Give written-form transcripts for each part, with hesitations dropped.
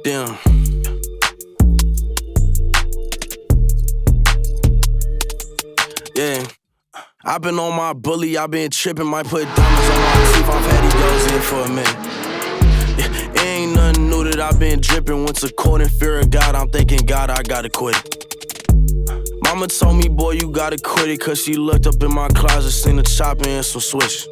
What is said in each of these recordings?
Damn. Yeah. I've been on my bully, I've been tripping, might put diamonds on my teeth. I've had these goes in for a minute. Yeah, it ain't nothing new that I've been dripping. Went to court in fear of God, I'm thinking, God, I gotta quit it. Mama told me, boy, you gotta quit it, cause she looked up in my closet, seen a chopper and some switch.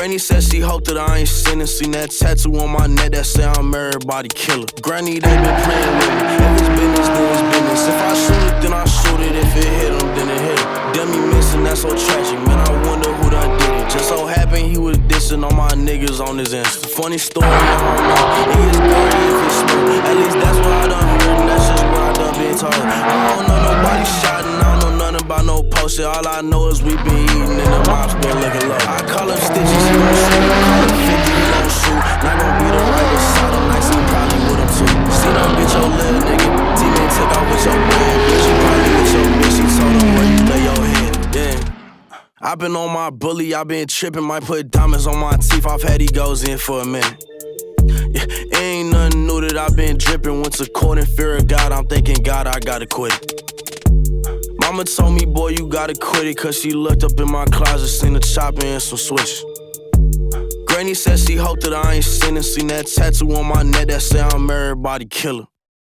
Granny said she hoped that I ain't sinning. Seen that tattoo on my neck that say I'm everybody killer. Granny, they been playing with me. If it's business, then it's business. If I shoot it, then I shoot it. If it hit him, then it hit him. Damn, he missing, that's so tragic. Man, I wonder who done did it. Just so happened he was dissing on my niggas on his Insta. Funny story, I don't know. It gets dirty if it's smooth. At least that's what I done heard, and that's just what I done been told. I don't know nobody shot, and I don't know nothing about no post. All I know is we been eating and the mops been looking low. I call up Stitches, he gon' shoot. Call him 50, he gon' shoot. Not gon' be the right beside him, nice, he probably with him too. See them get your little nigga. Teammate took out with your bad bitch. You probably with your bitch, he told him where you lay your head. Yeah. I've been on my bully, I've been tripping, might put diamonds on my teeth. I've had these goes in for a minute. Yeah, it ain't nothing new that I've been dripping. Went to court in fear of God, I'm thinking, God, I gotta quit it. Mama told me, boy, you gotta quit it, cause she looked up in my closet, seen a chopper and some switch. Granny said she hoped that I ain't sinning. Seen that tattoo on my neck that say I'm everybody killer.